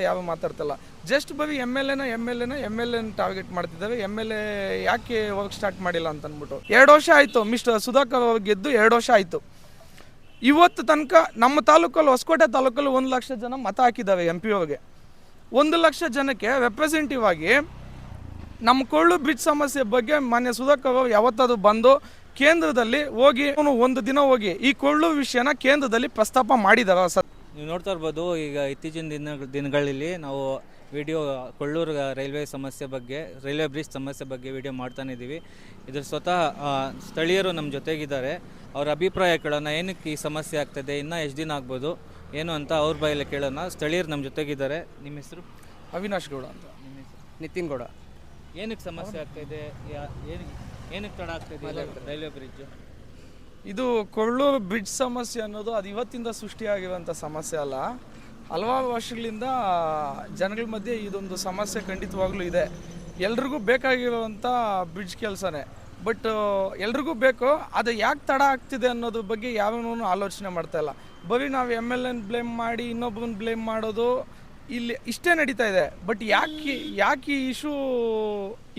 ಯಾವ ಮಾತಾಡ್ತಲ್ಲ. ಜಸ್ಟ್ ಬರೀ M L ಎನ ಟಾರ್ಗೆಟ್ ಮಾಡ್ತಿದ್ದಾವೆ. ಎಮ್ ಎಲ್ ಎ ಯಾಕೆ ವರ್ಕ್ ಸ್ಟಾರ್ಟ್ ಮಾಡಿಲ್ಲ ಅಂತ ಅಂದ್ಬಿಟ್ಟು 2 ವರ್ಷ ಆಯಿತು. ಮಿಸ್ಟರ್ ಸುಧಾಕರ್ ಅವ್ರು ಗೆದ್ದು 2 ವರ್ಷ ಆಯಿತು. ಇವತ್ತು ತನಕ ನಮ್ಮ ತಾಲೂಕಲ್ಲಿ, ಹೊಸಕೋಟೆ ತಾಲೂಕಲ್ಲಿ 1 ಲಕ್ಷ ಜನ ಮತ ಹಾಕಿದ್ದಾವೆ MP ಅವ್ರಿಗೆ. 1 ಲಕ್ಷ ಜನಕ್ಕೆ ರೆಪ್ರೆಸೆಂಟೇಟಿವ್ ಆಗಿ ನಮ್ಮ ಕೊಳ್ಳು ಬ್ರಿಡ್ಜ್ ಸಮಸ್ಯೆ ಬಗ್ಗೆ ಮಾನ್ಯ ಸುಧಾಕರ್ ಅವರು ಯಾವತ್ತಾದ್ರು ಬಂದು ಕೇಂದ್ರದಲ್ಲಿ ಹೋಗಿ ಒಂದು ದಿನ ಹೋಗಿ ಈ ಕೊಳ್ಳು ವಿಷಯನ ಕೇಂದ್ರದಲ್ಲಿ ಪ್ರಸ್ತಾಪ ಮಾಡಿದಾರ ಸರ್? ನೀವು ನೋಡ್ತಾ ಇರ್ಬೋದು, ಈಗ ಇತ್ತೀಚಿನ ದಿನಗಳಲ್ಲಿ ನಾವು ವಿಡಿಯೋ ಕೊಳ್ಳೂರು ರೈಲ್ವೆ ಸಮಸ್ಯೆ ಬಗ್ಗೆ, ರೈಲ್ವೆ ಬ್ರಿಡ್ಜ್ ಸಮಸ್ಯೆ ಬಗ್ಗೆ ವಿಡಿಯೋ ಮಾಡ್ತಾನೆ ಇದ್ದೀವಿ. ಇದ್ರ ಸ್ವತಃ ಸ್ಥಳೀಯರು ನಮ್ಮ ಜೊತೆಗಿದ್ದಾರೆ. ಅವ್ರ ಅಭಿಪ್ರಾಯ ಕೇಳೋಣ. ಏನಕ್ಕೆ ಈ ಸಮಸ್ಯೆ ಆಗ್ತದೆ, ಇನ್ನೂ ಎಷ್ಟು ದಿನ ಆಗ್ಬೋದು ಏನು ಅಂತ ಅವ್ರ ಬಾಯಲ್ಲಿ ಕೇಳೋಣ. ಸ್ಥಳೀಯರು ನಮ್ಮ ಜೊತೆಗಿದ್ದಾರೆ. ನಿಮ್ಮ ಹೆಸರು? ಅವಿನಾಶ್ ಗೌಡ ಅಂತ. ನಿಮ್ಮ ಹೆಸರು? ನಿತಿನ್ ಗೌಡ. ಏನಕ್ಕೆ ಸಮಸ್ಯೆ ಆಗ್ತಾಯಿದೆ, ಏನಕ್ಕೆ ತಡ ಆಗ್ತಾಯಿದೆ ರೈಲ್ವೆ ಬ್ರಿಡ್ಜ್? ಇದು ಕೊಳ್ಳೂರು ಬ್ರಿಡ್ಜ್ ಸಮಸ್ಯೆ ಅನ್ನೋದು ಅದು ಇವತ್ತಿಂದ ಸೃಷ್ಟಿಯಾಗಿರುವಂಥ ಸಮಸ್ಯೆ ಅಲ್ಲ. ಹಲವಾರು ವರ್ಷಗಳಿಂದ ಜನಗಳ ಮಧ್ಯೆ ಇದೊಂದು ಸಮಸ್ಯೆ ಖಂಡಿತವಾಗ್ಲೂ ಇದೆ. ಎಲ್ರಿಗೂ ಬೇಕಾಗಿರುವಂಥ ಬ್ರಿಡ್ಜ್ ಕೆಲಸನೇ. ಬಟ್ ಎಲ್ರಿಗೂ ಬೇಕು, ಅದು ಯಾಕೆ ತಡ ಆಗ್ತಿದೆ ಅನ್ನೋದ್ರ ಬಗ್ಗೆ ಯಾವನೂ ಆಲೋಚನೆ ಮಾಡ್ತಾಯಿಲ್ಲ. ಬರೀ ನಾವು MLN ಬ್ಲೇಮ್ ಮಾಡಿ ಇನ್ನೊಬ್ಬರನ್ನ ಬ್ಲೇಮ್ ಮಾಡೋದು ಇಲ್ಲಿ ಇಷ್ಟೇ ನಡೀತಾ ಇದೆ. ಬಟ್ ಯಾಕೆ ಈ ಇಶ್ಯೂ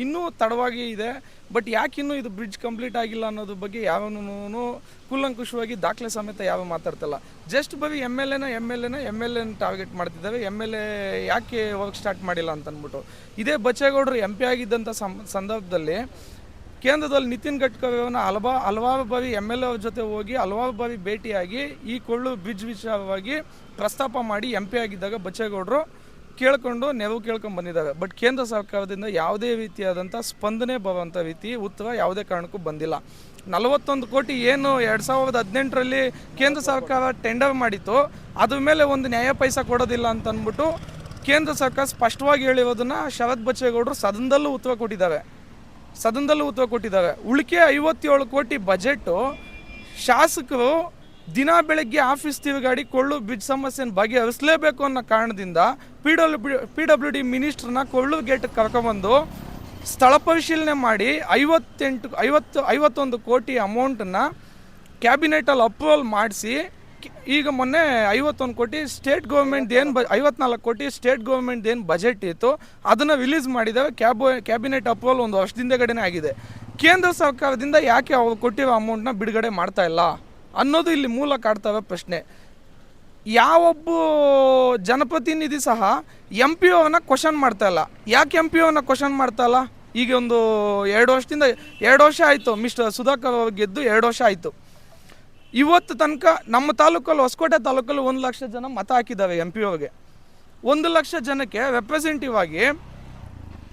ಇನ್ನೂ ತಡವಾಗಿ ಇದೆ, ಬಟ್ ಯಾಕೆ ಇನ್ನೂ ಇದು ಬ್ರಿಡ್ಜ್ ಕಂಪ್ಲೀಟ್ ಆಗಿಲ್ಲ ಅನ್ನೋದ್ರ ಬಗ್ಗೆ ಯಾವನೂ ಕೂಲಂಕುಷವಾಗಿ ದಾಖಲೆ ಸಮೇತ ಯಾವ ಮಾತಾಡ್ತಲ್ಲ. ಜಸ್ಟ್ ಬರೀ ಎಮ್ ಎಲ್ ಎನ ಟಾರ್ಗೆಟ್ ಮಾಡ್ತಿದ್ದಾವೆ. MLA ಯಾಕೆ ವರ್ಕ್ ಸ್ಟಾರ್ಟ್ ಮಾಡಿಲ್ಲ ಅಂತ ಅಂದ್ಬಿಟ್ಟು. ಇದೇ ಬಚ್ಚೇಗೌಡರು MP ಆಗಿದ್ದಂಥ ಸಂದರ್ಭದಲ್ಲಿ ಕೇಂದ್ರದಲ್ಲಿ ನಿತಿನ್ ಗಡ್ಕರಿ ಅವರನ್ನ ಹಲವಾರು ಬಾರಿ MLA ಅವ್ರ ಜೊತೆ ಹೋಗಿ ಹಲವಾರು ಬಾರಿ ಭೇಟಿಯಾಗಿ ಈ ಕೊಳ್ಳು ಬ್ರಿಡ್ಜ್ ವಿಚಾರವಾಗಿ ಪ್ರಸ್ತಾಪ ಮಾಡಿ MP ಆಗಿದ್ದಾಗ ಬಚ್ಚೇಗೌಡರು ನೆರವು ಕೇಳ್ಕೊಂಡು ಬಂದಿದ್ದಾರೆ. ಬಟ್ ಕೇಂದ್ರ ಸರ್ಕಾರದಿಂದ ಯಾವುದೇ ರೀತಿಯಾದಂಥ ಸ್ಪಂದನೆ ಬರುವಂಥ ರೀತಿ ಉತ್ತರ ಯಾವುದೇ ಕಾರಣಕ್ಕೂ ಬಂದಿಲ್ಲ. 41 ಕೋಟಿ ಏನು 2018ರಲ್ಲಿ ಕೇಂದ್ರ ಸರ್ಕಾರ ಟೆಂಡರ್ ಮಾಡಿತ್ತು, ಅದ್ರ ಮೇಲೆ ಒಂದು ನ್ಯಾಯ ಪೈಸಾ ಕೊಡೋದಿಲ್ಲ ಅಂತ ಅಂದ್ಬಿಟ್ಟು ಕೇಂದ್ರ ಸರ್ಕಾರ ಸ್ಪಷ್ಟವಾಗಿ ಹೇಳಿರೋದನ್ನು ಶರತ್ ಬಚ್ಚೇಗೌಡರು ಸದನದಲ್ಲೂ ಉತ್ತರ ಕೊಟ್ಟಿದ್ದಾರೆ. ಉಳಿಕೆ 57 ಕೋಟಿ ಬಜೆಟು ಶಾಸಕರು ದಿನ ಬೆಳಗ್ಗೆ ಆಫೀಸ್ ತಿರುಗಾಡಿ ಕೊಳ್ಳು ಬ್ರಿಡ್ಜ್ ಸಮಸ್ಯೆನ ಬಗೆಹರಿಸಲೇಬೇಕು ಅನ್ನೋ ಕಾರಣದಿಂದ PWD ಮಿನಿಸ್ಟ್ರನ್ನ ಕೊಳ್ಳೂರು ಗೇಟ್ಗೆ ಕರ್ಕೊಂಬಂದು ಸ್ಥಳ ಪರಿಶೀಲನೆ ಮಾಡಿ 51 ಕೋಟಿ ಅಮೌಂಟನ್ನು ಕ್ಯಾಬಿನೆಟಲ್ಲಿ ಅಪ್ರೂವಲ್ ಮಾಡಿಸಿ, ಈಗ ಮೊನ್ನೆ 51 ಕೋಟಿ ಸ್ಟೇಟ್ ಗೌರ್ಮೆಂಟ್ 54 ಕೋಟಿ ಸ್ಟೇಟ್ ಗೌರ್ಮೆಂಟ್ ಏನು ಬಜೆಟ್ ಇತ್ತು ಅದನ್ನು ರಿಲೀಸ್ ಮಾಡಿದ್ದಾವೆ. ಕ್ಯಾಬಿನೆಟ್ ಅಪ್ರೂವಲ್ 1 ವರ್ಷದಿಂದಗಡೆನೇ ಆಗಿದೆ. ಕೇಂದ್ರ ಸರ್ಕಾರದಿಂದ ಯಾಕೆ ಅವರು ಕೊಟ್ಟಿರೋ ಅಮೌಂಟ್ನ ಬಿಡುಗಡೆ ಮಾಡ್ತಾ ಇಲ್ಲ ಅನ್ನೋದು ಇಲ್ಲಿ ಮೂಲ ಕಾಡ್ತವೆ ಪ್ರಶ್ನೆ. ಯಾವೊಬ್ಬ ಜನಪ್ರತಿನಿಧಿ ಸಹ MP ಅವನ್ನ ಕ್ವಶನ್ ಮಾಡ್ತಾ ಇಲ್ಲ. ಯಾಕೆ MP ಅವನ್ನ ಕ್ವಶನ್ ಮಾಡ್ತಾ ಇಲ್ಲ? ಈಗ ಒಂದು 2 ವರ್ಷ ಆಯಿತು. ಮಿಸ್ಟರ್ ಸುಧಾಕರ್ ಅವ್ರು ಗೆದ್ದು 2 ವರ್ಷ ಆಯಿತು. ಇವತ್ತು ತನಕ ನಮ್ಮ ತಾಲೂಕಲ್ಲಿ, ಹೊಸಕೋಟೆ ತಾಲೂಕಲ್ಲಿ 1 ಲಕ್ಷ ಜನ ಮತ ಹಾಕಿದ್ದಾವೆ MP ಅವ್ರಿಗೆ. 1 ಲಕ್ಷ ಜನಕ್ಕೆ ರೆಪ್ರೆಸೆಂಟೇಟಿವ್ ಆಗಿ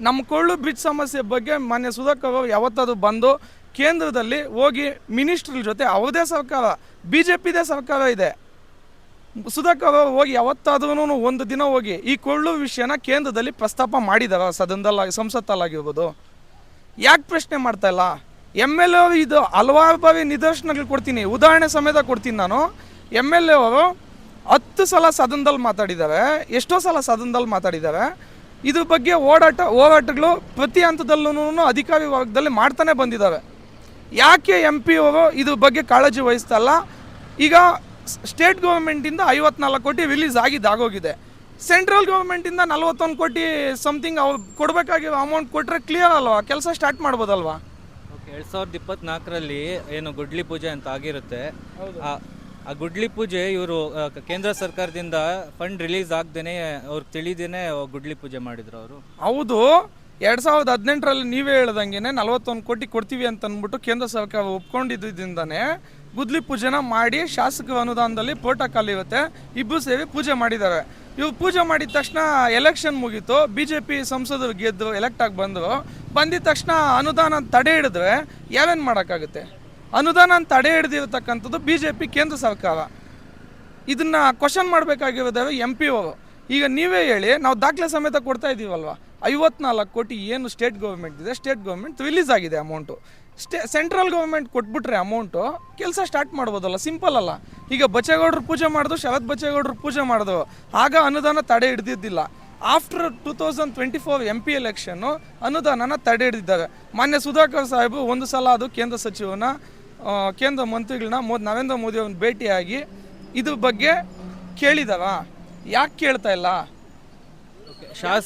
ನಮ್ಮ ಕೊಳ್ಳು ಬ್ರಿಡ್ಜ್ ಸಮಸ್ಯೆ ಬಗ್ಗೆ ಮಾನ್ಯ ಸುಧಾಕರ್ ಅವರು ಯಾವತ್ತಾದ್ರು ಬಂದು ಕೇಂದ್ರದಲ್ಲಿ ಹೋಗಿ ಮಿನಿಸ್ಟ್ರ ಜೊತೆ, ಅವ್ರದೇ ಸರ್ಕಾರ, BJPದೇ ಸರ್ಕಾರ ಇದೆ, ಸುಧಾಕರ್ ಅವರು ಹೋಗಿ ಯಾವತ್ತಾದ್ರೂ ಒಂದು ದಿನ ಹೋಗಿ ಈ ಕೊಳ್ಳು ವಿಷಯನ ಕೇಂದ್ರದಲ್ಲಿ ಪ್ರಸ್ತಾಪ ಮಾಡಿದಾರ ಸದನದಲ್ಲಿ, ಸಂಸತ್ತಲ್ಲಾಗಿರ್ಬೋದು? ಯಾಕೆ ಪ್ರಶ್ನೆ ಮಾಡ್ತಾ ಇಲ್ಲ? MLA ಅವರು ಇದು ಹಲವಾರು ಬಾರಿ ನಿದರ್ಶನಗಳು ಕೊಡ್ತೀನಿ, ಉದಾಹರಣೆ ಸಮೇತ ಕೊಡ್ತೀನಿ ನಾನು. MLA ಅವರು 10 ಸಲ ಸದನದಲ್ಲಿ ಮಾತಾಡಿದ್ದಾರೆ, ಎಷ್ಟೋ ಸಲ ಸದನದಲ್ಲಿ ಮಾತಾಡಿದ್ದಾರೆ. ಇದ್ರ ಬಗ್ಗೆ ಹೋರಾಟಗಳು ಪ್ರತಿ ಹಂತದಲ್ಲೂ ಅಧಿಕಾರಿ ವರ್ಗದಲ್ಲಿ ಮಾಡ್ತಾನೆ ಬಂದಿದ್ದಾವೆ. ಯಾಕೆ MP ಅವರು ಇದ್ರ ಬಗ್ಗೆ ಕಾಳಜಿ ವಹಿಸ್ತಾ ಇಲ್ಲ? ಈಗ ಸ್ಟೇಟ್ ಗೌರ್ಮೆಂಟಿಂದ 54 ಕೋಟಿ ರಿಲೀಸ್ ಆಗೋಗಿದೆ. ಸೆಂಟ್ರಲ್ ಗೌರ್ಮೆಂಟಿಂದ 41 ಕೋಟಿ ಸಮಥಿಂಗ್ ಅವ್ರು ಕೊಡಬೇಕಾಗಿರೋ ಅಮೌಂಟ್ ಕೊಟ್ಟರೆ ಕ್ಲಿಯರ್ ಅಲ್ವಾ, ಕೆಲಸ ಸ್ಟಾರ್ಟ್ ಮಾಡ್ಬೋದಲ್ವಾ? 2024ರಲ್ಲಿ ಏನು ಗುಡ್ಲಿ ಪೂಜೆ ಅಂತ ಆಗಿರುತ್ತೆ, ಆ ಗುಡ್ಲಿ ಪೂಜೆ ಇವರು ಕೇಂದ್ರ ಸರ್ಕಾರದಿಂದ ಫಂಡ್ ರಿಲೀಸ್ ಆಗದೇನೆ ಅವ್ರಿಗೆ ತಿಳಿದೇನೆ ಗುಡ್ಲಿ ಪೂಜೆ ಮಾಡಿದ್ರು ಅವರು. ಹೌದು, 2018ರಲ್ಲಿ ನೀವೇ ಹೇಳ್ದಂಗೆ 41 ಕೋಟಿ ಕೊಡ್ತೀವಿ ಅಂತ ಅಂದ್ಬಿಟ್ಟು ಕೇಂದ್ರ ಸರ್ಕಾರ ಒಪ್ಕೊಂಡಿದ್ದರಿಂದನೇ ಗುದ್ಲಿ ಪೂಜೆನ ಮಾಡಿ ಶಾಸಕರ ಅನುದಾನದಲ್ಲಿ ಪ್ರೋಟೋಕಾಲ್ ಇರುತ್ತೆ, ಇಬ್ಬರು ಸೇರಿ ಪೂಜೆ ಮಾಡಿದ್ದಾರೆ. ಇವ್ರು ಪೂಜೆ ಮಾಡಿದ ತಕ್ಷಣ ಎಲೆಕ್ಷನ್ ಮುಗೀತು, BJP ಸಂಸದರು ಗೆದ್ದು ಎಲೆಕ್ಟ್ ಆಗಿ ಬಂದಿದ ತಕ್ಷಣ ಅನುದಾನ ತಡೆ ಹಿಡಿದ್ರೆ ಯಾವೇನು ಮಾಡೋಕ್ಕಾಗುತ್ತೆ? ಅನುದಾನ ತಡೆ ಹಿಡಿದಿರ್ತಕ್ಕಂಥದ್ದು BJP ಕೇಂದ್ರ ಸರ್ಕಾರ. ಇದನ್ನು ಕ್ವಶನ್ ಮಾಡಬೇಕಾಗಿರೋದೇ MP ಅವರು. ಈಗ ನೀವೇ ಹೇಳಿ, ನಾವು ದಾಖಲೆ ಸಮೇತ ಕೊಡ್ತಾ ಇದ್ದೀವಲ್ವ. 54 ಕೋಟಿ ಏನು ಸ್ಟೇಟ್ ಗೌರ್ಮೆಂಟ್ ಇದೆ, ಸ್ಟೇಟ್ ಗೌರ್ಮೆಂಟ್ ರಿಲೀಸ್ ಆಗಿದೆ ಅಮೌಂಟು. ಸೆಂಟ್ರಲ್ ಗೌರ್ಮೆಂಟ್ ಕೊಟ್ಬಿಟ್ರೆ ಅಮೌಂಟು ಕೆಲಸ ಸ್ಟಾರ್ಟ್ ಮಾಡ್ಬೋದಲ್ಲ, ಸಿಂಪಲ್ ಅಲ್ಲ. ಈಗ ಬಚ್ಚೇಗೌಡರು ಪೂಜೆ ಮಾಡಿದ್ರು, ಶರತ್ ಬಚ್ಚೇಗೌಡರು ಪೂಜೆ ಮಾಡಿದ್ರು, ಆಗ ಅನುದಾನ ತಡೆ ಹಿಡಿದಿದ್ದಿಲ್ಲ. ಆಫ್ಟರ್ 2024 MP ಎಲೆಕ್ಷನ್ನು ಅನುದಾನನ ತಡೆ ಹಿಡಿದಿದ್ದಾರೆ. ಮಾನ್ಯ ಸುಧಾಕರ್ ಸಾಹೇಬರು ಒಂದು ಸಲ ಅದು ಕೇಂದ್ರ ಸಚಿವನ, ಕೇಂದ್ರ ಮಂತ್ರಿಗಳನ್ನ ನರೇಂದ್ರ ಮೋದಿ ಅವ್ರನ್ನ ಭೇಟಿಯಾಗಿ ಇದ್ರ ಬಗ್ಗೆ ಕೇಳಿದಾರ. ಯಾಕೆ ಕೇಳ್ತಾ ಇಲ್ಲ?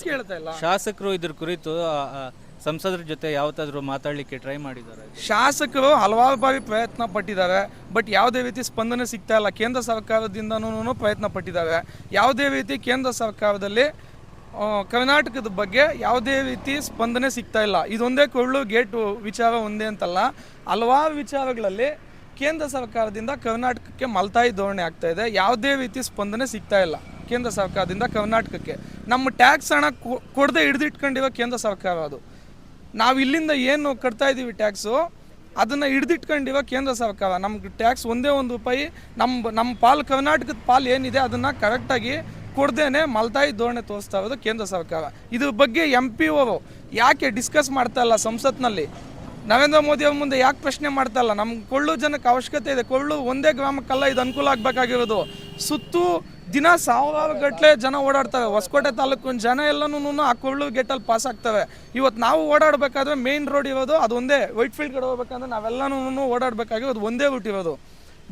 ಕೇಳ್ತಾ ಇಲ್ಲ. ಶಾಸಕರು ಇದ್ರ ಕುರಿತು ಸಂಸದರ ಜೊತೆ ಯಾವತ್ತಾದ್ರೂ ಮಾತಾಡಲಿಕ್ಕೆ ಟ್ರೈ ಮಾಡಿದ್ದಾರೆ? ಶಾಸಕರು ಹಲವಾರು ಬಾರಿ ಪ್ರಯತ್ನ ಪಟ್ಟಿದ್ದಾರೆ, ಬಟ್ ಯಾವುದೇ ರೀತಿ ಸ್ಪಂದನೆ ಸಿಗ್ತಾ ಇಲ್ಲ. ಕೇಂದ್ರ ಸರ್ಕಾರದಿಂದನೂ ಪ್ರಯತ್ನ ಪಟ್ಟಿದ್ದಾರೆ. ಯಾವುದೇ ರೀತಿ ಕೇಂದ್ರ ಸರ್ಕಾರದಲ್ಲಿ ಕರ್ನಾಟಕದ ಬಗ್ಗೆ ಯಾವುದೇ ರೀತಿ ಸ್ಪಂದನೆ ಸಿಗ್ತಾ ಇಲ್ಲ. ಇದೊಂದೇ ಕೊರಳು ಗೇಟು ವಿಚಾರ ಒಂದೇ ಅಂತಲ್ಲ, ಹಲವಾರು ವಿಚಾರಗಳಲ್ಲಿ ಕೇಂದ್ರ ಸರ್ಕಾರದಿಂದ ಕರ್ನಾಟಕಕ್ಕೆ ಮಲ್ತಾಯಿ ಧೋರಣೆ ಆಗ್ತಾ ಇದೆ. ಯಾವುದೇ ರೀತಿ ಸ್ಪಂದನೆ ಸಿಗ್ತಾ ಇಲ್ಲ ಕೇಂದ್ರ ಸರ್ಕಾರದಿಂದ ಕರ್ನಾಟಕಕ್ಕೆ. ನಮ್ಮ ಟ್ಯಾಕ್ಸ್ ಹಣ ಕೊಡದೆ ಹಿಡಿದಿಟ್ಕೊಂಡಿರೋ ಕೇಂದ್ರ ಸರ್ಕಾರ ಅದು. ನಾವು ಇಲ್ಲಿಂದ ಏನು ಕಟ್ತಾ ಇದ್ದೀವಿ ಟ್ಯಾಕ್ಸು, ಅದನ್ನು ಹಿಡಿದಿಟ್ಕೊಂಡಿರೋ ಕೇಂದ್ರ ಸರ್ಕಾರ. ನಮ್ಗೆ ಟ್ಯಾಕ್ಸ್ ಒಂದೇ ₹1 ನಮ್ಮ ಪಾಲು, ಕರ್ನಾಟಕದ ಪಾಲು ಏನಿದೆ ಅದನ್ನು ಕರೆಕ್ಟಾಗಿ ಕೊಡ್ದೇನೆ ಮಲ್ತಾಯಿ ಧೋರಣೆ ತೋರಿಸ್ತಾ ಇರೋದು ಕೇಂದ್ರ ಸರ್ಕಾರ. ಇದ್ರ ಬಗ್ಗೆ MP ಅವರು ಯಾಕೆ ಡಿಸ್ಕಸ್ ಮಾಡ್ತಾ ಇಲ್ಲ ಸಂಸತ್ನಲ್ಲಿ? ನರೇಂದ್ರ ಮೋದಿ ಅವ್ರ ಮುಂದೆ ಯಾಕೆ ಪ್ರಶ್ನೆ ಮಾಡ್ತಾ ಇಲ್ಲ? ನಮ್ಗೆ ಕೊಳ್ಳು ಜನಕ್ಕೆ ಅವಶ್ಯಕತೆ ಇದೆ. ಕೊಳ್ಳು ಒಂದೇ ಗ್ರಾಮಕ್ಕಲ್ಲ ಇದು ಅನುಕೂಲ ಆಗಬೇಕಾಗಿರೋದು. ಸುತ್ತು ದಿನ ಸಾವಿರಾರು ಗಟ್ಟಲೆ ಜನ ಓಡಾಡ್ತವೆ. ಹೊಸಕೋಟೆ ತಾಲೂಕಿನ ಜನ ಎಲ್ಲನೂ ಆ ಕೊಳ್ಳು ಗೇಟಲ್ಲಿ ಪಾಸ್ ಆಗ್ತವೆ. ಇವತ್ತು ನಾವು ಓಡಾಡಬೇಕಾದ್ರೆ ಮೇನ್ ರೋಡ್ ಇರೋದು ಅದೊಂದೇ. ವೈಟ್ ಫೀಲ್ಡ್ ಕಡೆ ಹೋಗ್ಬೇಕಂದ್ರೆ ನಾವೆಲ್ಲನೂ ಓಡಾಡಬೇಕಾಗಿರೋದು ಒಂದೇ ರೂಟ್ ಇರೋದು.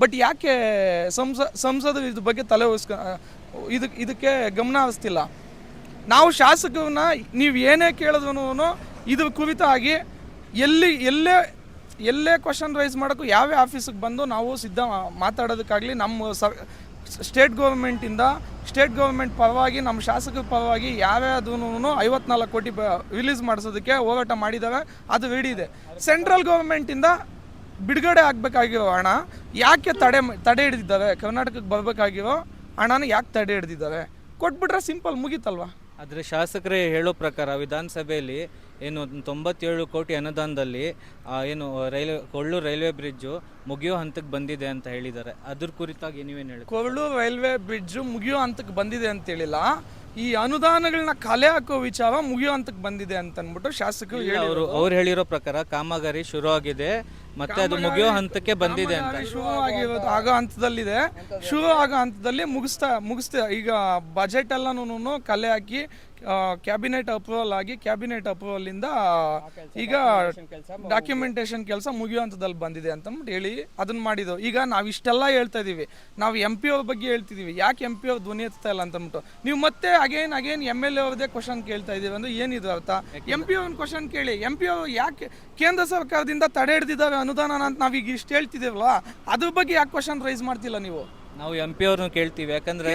ಬಟ್ ಯಾಕೆ ಸಂಸದರು ಇದ್ರ ಬಗ್ಗೆ ತಲೆ ಇದಕ್ಕೆ ಗಮನ ಹರಿಸ್ತಿಲ್ಲ? ನಾವು ಶಾಸಕರನ್ನ ನೀವು ಏನೇ ಕೇಳಿದ್ರು ಇದ್ರ ಕುರಿತಾಗಿ ಎಲ್ಲೇ ಕ್ವಶನ್ ರೈಸ್ ಮಾಡೋಕ್ಕೂ ಯಾವೇ ಆಫೀಸಿಗೆ ಬಂದು ನಾವು ಸಿದ್ಧ ಮಾತಾಡೋದಕ್ಕಾಗಲಿ, ನಮ್ಮ ಸ್ಟೇಟ್ ಗೌರ್ಮೆಂಟ್ ಪರವಾಗಿ, ನಮ್ಮ ಶಾಸಕರ ಪರವಾಗಿ ಯಾವ್ಯಾವುದೂ 54 ಕೋಟಿ ರಿಲೀಸ್ ಮಾಡಿಸೋದಕ್ಕೆ ಹೋರಾಟ ಮಾಡಿದ್ದಾವೆ. ಅದು ರೆಡಿ ಇದೆ. ಸೆಂಟ್ರಲ್ ಗೌರ್ಮೆಂಟಿಂದ ಬಿಡುಗಡೆ ಆಗಬೇಕಾಗಿರೋ ಹಣ ಯಾಕೆ ತಡೆ ಹಿಡಿದಿದ್ದಾರೆ? ಕರ್ನಾಟಕಕ್ಕೆ ಬರಬೇಕಾಗಿರೋ ಹಣನ ಯಾಕೆ ತಡೆ ಹಿಡಿದಿದ್ದಾರೆ? ಕೊಟ್ಬಿಟ್ರೆ ಸಿಂಪಲ್, ಮುಗೀತಲ್ವಾ? ಆದರೆ ಶಾಸಕರೇ ಹೇಳೋ ಪ್ರಕಾರ ವಿಧಾನಸಭೆಯಲ್ಲಿ ಏನು 97 ಕೋಟಿ ಅನುದಾನದಲ್ಲಿ ಏನು ಕೊಲ್ಲೂರು ರೈಲ್ವೆ ಬ್ರಿಡ್ಜು ಮುಗಿಯೋ ಹಂತಕ್ಕೆ ಬಂದಿದೆ ಅಂತ ಹೇಳಿದ್ದಾರೆ. ಅದ್ರ ಕುರಿತಾಗಿ ನೀವೇನು ಹೇಳಿ? ಕೊಲ್ಲೂರು ರೈಲ್ವೆ ಬ್ರಿಡ್ಜು ಮುಗಿಯೋ ಹಂತಕ್ಕೆ ಬಂದಿದೆ ಅಂತ ಹೇಳಿಲ್ಲ. ಈ ಅನುದಾನಗಳನ್ನ ಖಾಲಿ ಹಾಕೋ ವಿಚಾರ ಮುಗಿಯೋ ಹಂತಕ್ಕೆ ಬಂದಿದೆ ಅಂತ ಅಂದ್ಬಿಟ್ಟು ಶಾಸಕರು ಅವ್ರು ಹೇಳಿರೋ ಪ್ರಕಾರ ಕಾಮಗಾರಿ ಶುರು ಆಗಿದೆ, ಮತ್ತೆ ಅದು ಮುಗಿಯೋ ಹಂತಕ್ಕೆ ಬಂದಿದೆ ಅಂತ. ಶುರು ಆಗಿರೋದು ಆಗೋ ಹಂತದಲ್ಲಿದೆ. ಶುರು ಆಗೋ ಹಂತದಲ್ಲಿ ಮುಗಿಸ್ತಾ ಈಗ ಬಜೆಟ್ ಎಲ್ಲನೂ ಕಲೆ ಹಾಕಿ ಕ್ಯಾಬಿನೆಟ್ ಅಪ್ರೂವಲ್ ಆಗಿ, ಕ್ಯಾಬಿನೆಟ್ ಅಪ್ರೂವಲಿಂದ ಈಗ ಡಾಕ್ಯುಮೆಂಟೇಶನ್ ಕೆಲಸ ಮುಗಿಯೋ ಹಂತದಲ್ಲಿ ಬಂದಿದೆ ಅಂತಂದ್ಬಿಟ್ಟು ಹೇಳಿ ಅದನ್ನ ಮಾಡಿದ್ದು. ಈಗ ನಾವು ಇಷ್ಟೆಲ್ಲ ಹೇಳ್ತಾ ಇದೀವಿ, ನಾವು MP ಅವ್ರ ಬಗ್ಗೆ ಹೇಳ್ತಿದೀವಿ, ಯಾಕೆ MP ಅವ್ರ ಧ್ವನಿ ಎತ್ತಾ ಇಲ್ಲ ಅಂತಂದ್ಬಿಟ್ಟು ನೀವು ಮತ್ತೆ ಅಗೇನ್ MLA ಅವ್ರದೇ ಕ್ವಶನ್ ಕೇಳ್ತಾ ಇದೀವಿ ಅಂದ್ರೆ ಏನಿದು ಅರ್ಥ? MP ಅವ್ರನ್ನ ಕ್ವಶನ್ ಕೇಳಿ. MP ಅವರು ಯಾಕೆ ಕೇಂದ್ರ ಸರ್ಕಾರದಿಂದ ತಡೆ ಹಿಡಿದಿದ್ದಾವೆ ಅನುದಾನ ಅಂತ ನಾವೀಗ ಇಷ್ಟು ಹೇಳ್ತಿದ್ದೀವಲ್ಲ, ಅದ್ರ ಬಗ್ಗೆ ಯಾಕೆ ಕ್ವಶನ್ ರೈಸ್ ಮಾಡ್ತಿಲ್ಲ ನೀವು? ನಾವು MP ಅವ್ರನ್ನ ಕೇಳ್ತೀವಿ. ಯಾಕಂದ್ರೆ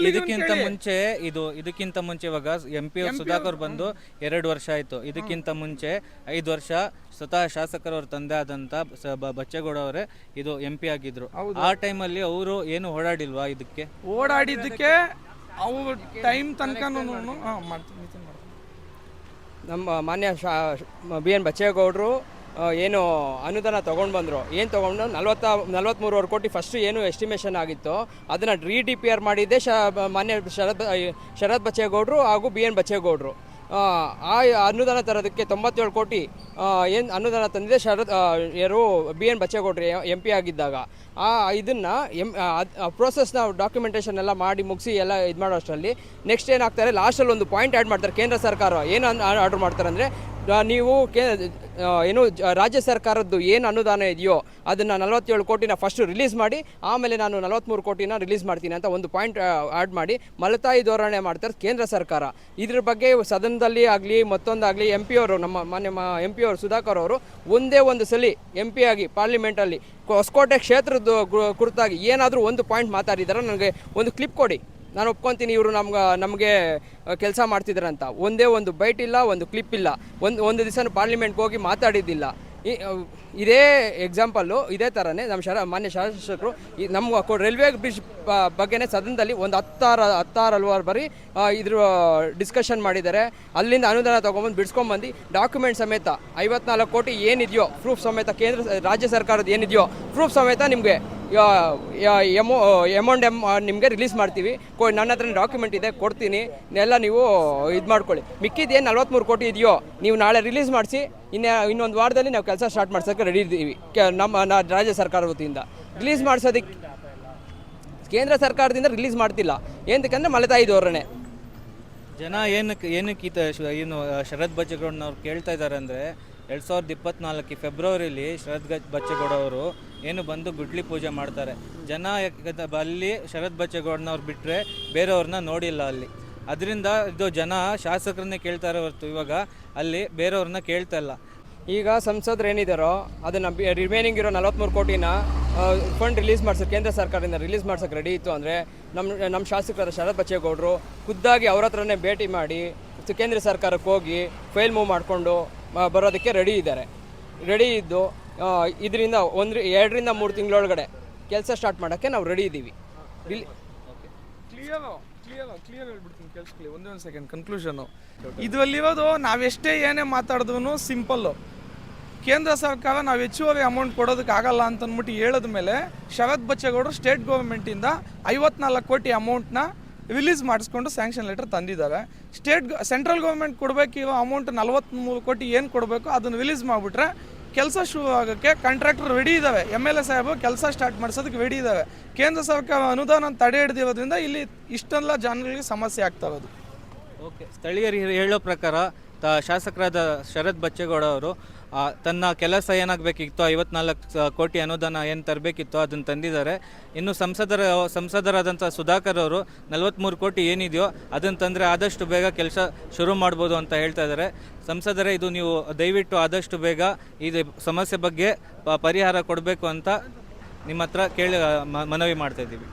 ಇದಕ್ಕಿಂತ ಮುಂಚೆ ಇವಾಗ MP ಅವ್ರು ಸುಧಾಕರ್ ಬಂದು 2 ವರ್ಷ ಆಯ್ತು. ಇದಕ್ಕಿಂತ ಮುಂಚೆ 5 ವರ್ಷ ಸ್ವತಃ ಶಾಸಕರವ್ರ ತಂದೆ ಆದಂತ ಬಚ್ಚೇಗೌಡ ಅವರೇ ಇದು MP ಆಗಿದ್ರು. ಆ ಟೈಮಲ್ಲಿ ಅವರು ಏನು ಓಡಾಡಿಲ್ವಾ? ಓಡಾಡಿದ್ದಕ್ಕೆ ಅವ್ರ ಟೈಮ್ ತನಕ ನಮ್ಮ ಮಾನ್ಯ BN ಬಚ್ಚೇಗೌಡರು ಏನು ಅನುದಾನ ತೊಗೊಂಡು ಬಂದರು, ಏನು ತೊಗೊಂಡು 43 ಕೋಟಿ ಫಸ್ಟು ಏನು ಎಸ್ಟಿಮೇಷನ್ ಆಗಿತ್ತು ಅದನ್ನು DPR ಮಾಡಿದ್ದೆ ಮಾನ್ಯ ಶರತ್ ಬಚ್ಚೇಗೌಡರು ಹಾಗೂ BN ಬಚ್ಚೇಗೌಡರು. ಆ ಅನುದಾನ ತರೋದಕ್ಕೆ 97 ಕೋಟಿ ಏನು ಅನುದಾನ ತಂದಿದೆ ಯಾರು BN ಬಚ್ಚೇಗೌಡರು MP ಆಗಿದ್ದಾಗ. ಇದನ್ನು ಪ್ರೋಸೆಸ್ನ ಡಾಕ್ಯುಮೆಂಟೇಷನ್ ಎಲ್ಲ ಮಾಡಿ ಮುಗಿಸಿ ಎಲ್ಲ ಇದು ಮಾಡೋ ಅಷ್ಟರಲ್ಲಿ ನೆಕ್ಸ್ಟ್ ಏನಾಗ್ತಾರೆ, ಲಾಸ್ಟಲ್ಲಿ ಒಂದು ಪಾಯಿಂಟ್ ಆ್ಯಡ್ ಮಾಡ್ತಾರೆ. ಕೇಂದ್ರ ಸರ್ಕಾರ ಏನು ಆರ್ಡರ್ ಮಾಡ್ತಾರೆ ಅಂದರೆ, ನೀವು ಏನು ರಾಜ್ಯ ಸರ್ಕಾರದ್ದು ಏನು ಅನುದಾನ ಇದೆಯೋ ಅದನ್ನು 47 ಕೋಟಿನ ಫಸ್ಟ್ ರಿಲೀಸ್ ಮಾಡಿ, ಆಮೇಲೆ ನಾನು 43 ಕೋಟಿನ ರಿಲೀಸ್ ಮಾಡ್ತೀನಿ ಅಂತ ಒಂದು ಪಾಯಿಂಟ್ ಆ್ಯಡ್ ಮಾಡಿ ಮಲತಾಯಿ ಧೋರಣೆ ಮಾಡ್ತಾರೆ ಕೇಂದ್ರ ಸರ್ಕಾರ. ಇದ್ರ ಬಗ್ಗೆ ಸದನದಲ್ಲಿ ಆಗಲಿ ಮತ್ತೊಂದಾಗಲಿ MP ಅವರು, ನಮ್ಮ ಮಾನ್ಯ MP ಅವರು ಸುಧಾಕರ್ ಅವರು ಒಂದೇ ಒಂದು ಸಲ MP ಆಗಿ ಪಾರ್ಲಿಮೆಂಟಲ್ಲಿ ಹೊಸಕೋಟೆ ಕ್ಷೇತ್ರದ ಕುರಿತಾಗಿ ಏನಾದರೂ ಒಂದು ಪಾಯಿಂಟ್ ಮಾತಾಡಿದಾರೆ, ನನಗೆ ಒಂದು ಕ್ಲಿಪ್ ಕೊಡಿ, ನಾನು ಒಪ್ಕೊತೀನಿ ಇವರು ನಮಗೆ ಕೆಲಸ ಮಾಡ್ತಿದ್ದಾರೆ ಅಂತ. ಒಂದೇ ಒಂದು ಬೈಟ್ ಇಲ್ಲ, ಒಂದು ಕ್ಲಿಪ್ ಇಲ್ಲ, ಒಂದು ದಿವಸ ಪಾರ್ಲಿಮೆಂಟ್ಗೆ ಹೋಗಿ ಮಾತಾಡಿದ್ದಿಲ್ಲ. ಇದೇ ಎಕ್ಸಾಂಪಲ್ಲು, ಇದೇ ಥರನೇ ನಮ್ಮ ಮಾನ್ಯ ಶಾಸಕರು ನಮ್ಮ ರೈಲ್ವೆ ಬ್ರಿಡ್ಜ್ ಬಗ್ಗೆನೇ ಸದನದಲ್ಲಿ ಒಂದು 10-12 ಬಾರಿ ಇದ್ರ ಡಿಸ್ಕಷನ್ ಮಾಡಿದ್ದಾರೆ. ಅಲ್ಲಿಂದ ಅನುದಾನ ತೊಗೊಂಬಂದು ಬಿಡಿಸ್ಕೊಂಬಂದು ಡಾಕ್ಯುಮೆಂಟ್ ಸಮೇತ 54 ಕೋಟಿ ಏನಿದೆಯೋ ಪ್ರೂಫ್ ಸಮೇತ, ರಾಜ್ಯ ಸರ್ಕಾರದ ಏನಿದೆಯೋ ಪ್ರೂಫ್ ಸಮೇತ ನಿಮಗೆ M&M ನಿಮಗೆ ರಿಲೀಸ್ ಮಾಡ್ತೀವಿ. ನನ್ನ ಹತ್ರ ಡಾಕ್ಯುಮೆಂಟ್ ಇದೆ, ಕೊಡ್ತೀನಿ, ಎಲ್ಲ ನೀವು ಇದು ಮಾಡ್ಕೊಳ್ಳಿ. ಮಿಕ್ಕಿದ್ದೇನು 43 ಕೋಟಿ ಇದೆಯೋ ನೀವು ನಾಳೆ ರಿಲೀಸ್ ಮಾಡಿಸಿ, ಇನ್ನೊಂದು ವಾರದಲ್ಲಿ ನಾವು ಕೆಲಸ ಸ್ಟಾರ್ಟ್ ಮಾಡ್ಸೋಕ್ಕೆ ರೆಡಿ ಇದ್ದೀವಿ. ನಮ್ಮ ರಾಜ್ಯ ಸರ್ಕಾರ ವತಿಯಿಂದ ರಿಲೀಸ್ ಮಾಡಿಸೋದಕ್ಕೆ ಕೇಂದ್ರ ಸರ್ಕಾರದಿಂದ ರಿಲೀಸ್ ಮಾಡ್ತಿಲ್ಲ. ಏನಕ್ಕಂದ್ರೆ ಮಲತಾಯಿ ಧೋರಣೆ. ಜನ ಏನಕ್ಕೆ ಏನು ಶರತ್ ಬಚ್ಚೇಗೌಡನವ್ರು ಕೇಳ್ತಾ ಇದ್ದಾರೆ ಅಂದರೆ, 2024 ಫೆಬ್ರವರಿಲಿ ಶರತ್ ಬಚ್ಚೇಗೌಡ ಅವರು ಏನು ಬಂದು ಗುಡ್ಲಿ ಪೂಜೆ ಮಾಡ್ತಾರೆ. ಜನ ಅಲ್ಲಿ ಶರತ್ ಬಚ್ಚೇಗೌಡನವ್ರು ಬಿಟ್ಟರೆ ಬೇರೆಯವ್ರನ್ನ ನೋಡಿಲ್ಲ ಅಲ್ಲಿ. ಅದರಿಂದ ಇದು ಜನ ಶಾಸಕರನ್ನೇ ಕೇಳ್ತಾರೆ ಹೊರತು ಇವಾಗ ಅಲ್ಲಿ ಬೇರೆಯವ್ರನ್ನ ಕೇಳ್ತಾ ಇಲ್ಲ. ಈಗ ಸಂಸದರು ಏನಿದ್ದಾರೋ ಅದನ್ನು ರಿಮೈನಿಂಗ್ ಇರೋ 43 ಕೋಟಿನ ಫಂಡ್ ರಿಲೀಸ್ ಮಾಡ್ಸೋಕೆ ಕೇಂದ್ರ ಸರ್ಕಾರದಿಂದ ರಿಲೀಸ್ ಮಾಡ್ಸೋಕೆ ರೆಡಿ ಇತ್ತು ಅಂದರೆ ನಮ್ಮ ಶಾಸಕರಾದ ಶರತ್ ಬಚ್ಚೇಗೌಡರು ಖುದ್ದಾಗಿ ಅವ್ರ ಹತ್ರನೇ ಭೇಟಿ ಮಾಡಿ ಕೇಂದ್ರ ಸರ್ಕಾರಕ್ಕೆ ಹೋಗಿ ಫೈಲ್ ಮೂವ್ ಮಾಡಿಕೊಂಡು ಬರೋದಕ್ಕೆ ರೆಡಿ ಇದ್ದಾರೆ. ರೆಡಿ ಇದ್ದು ಇದರಿಂದ 2 ರಿಂದ 3 ತಿಂಗಳೊಳಗಡೆ ಕೆಲಸ ಸ್ಟಾರ್ಟ್ ಮಾಡೋಕ್ಕೆ ನಾವು ರೆಡಿ ಇದ್ದೀವಿ. ಕ್ಲಿಯರ್ ಹೇಳ್ಬಿಡ್ತೀನಿ, ಕೇಳಿಸ್ಕೊಳ್ಳಿ ಒಂದೇ ಸೆಕೆಂಡ್. ಕನ್ಕ್ಲೂಷನು ಇದರಲ್ಲಿರೋದು ನಾವೆಷ್ಟೇ ಏನೇ ಮಾತಾಡಿದ್ರು ಸಿಂಪಲ್ಲು. ಕೇಂದ್ರ ಸರ್ಕಾರ ನಾವು ಹೆಚ್ಚುವರಿ ಅಮೌಂಟ್ ಕೊಡೋದಕ್ಕಾಗಲ್ಲ ಅಂತ ಅಂದ್ಬಿಟ್ಟು ಹೇಳಿದ ಮೇಲೆ ಶರತ್ ಬಚ್ಚೇಗೌಡರು ಸ್ಟೇಟ್ ಗೌರ್ಮೆಂಟಿಂದ 54 ಕೋಟಿ ಅಮೌಂಟ್ನ ರಿಲೀಸ್ ಮಾಡಿಸ್ಕೊಂಡು ಸ್ಯಾಂಕ್ಷನ್ ಲೆಟರ್ ತಂದಿದ್ದಾರೆ. ಸೆಂಟ್ರಲ್ ಗೌರ್ಮೆಂಟ್ ಕೊಡಬೇಕಿರೋ ಅಮೌಂಟ್ 43 ಕೋಟಿ ಏನು ಕೊಡಬೇಕು ಅದನ್ನು ರಿಲೀಸ್ ಮಾಡಿಬಿಟ್ರೆ ಕೆಲಸ ಶುರು ಆಗೋಕ್ಕೆ ಕಾಂಟ್ರಾಕ್ಟರ್ ರೆಡಿ ಇದ್ದಾವೆ. MLA ಸಾಹೇಬು ಕೆಲಸ ಸ್ಟಾರ್ಟ್ ಮಾಡಿಸೋದಕ್ಕೆ ರೆಡಿ ಇದ್ದಾವೆ. ಕೇಂದ್ರ ಸರ್ಕಾರ ಅನುದಾನ ತಡೆ ಹಿಡಿದಿರೋದ್ರಿಂದ ಇಲ್ಲಿ ಇಷ್ಟೆಲ್ಲ ಜನಗಳಿಗೆ ಸಮಸ್ಯೆ ಆಗ್ತಾ ಇರೋದು. ಓಕೆ, ಸ್ಥಳೀಯರು ಹೇಳೋ ಪ್ರಕಾರ ಶಾಸಕರಾದ ಶರತ್ ಬಚ್ಚೇಗೌಡ ಅವರು ತನ್ನ ಕೆಲಸ ಏನಾಗಬೇಕಿತ್ತು 54 ಕೋಟಿ ಅನುದಾನ ಏನು ತರಬೇಕಿತ್ತು ಅದನ್ನು ತಂದಿದ್ದಾರೆ. ಇನ್ನು ಸಂಸದರಾದಂಥ ಸುಧಾಕರ್ ಅವರು 43 ಕೋಟಿ ಏನಿದೆಯೋ ಅದನ್ನು ತಂದರೆ ಆದಷ್ಟು ಬೇಗ ಕೆಲಸ ಶುರು ಮಾಡ್ಬೋದು ಅಂತ ಹೇಳ್ತಾ ಇದ್ದಾರೆ. ಸಂಸದರೇ, ಇದು ನೀವು ದಯವಿಟ್ಟು ಆದಷ್ಟು ಬೇಗ ಈ ಸಮಸ್ಯೆ ಬಗ್ಗೆ ಪರಿಹಾರ ಕೊಡಬೇಕು ಅಂತ ನಿಮ್ಮ ಹತ್ರ ಮನವಿ ಮಾಡ್ತಾ ಇದ್ದೀವಿ.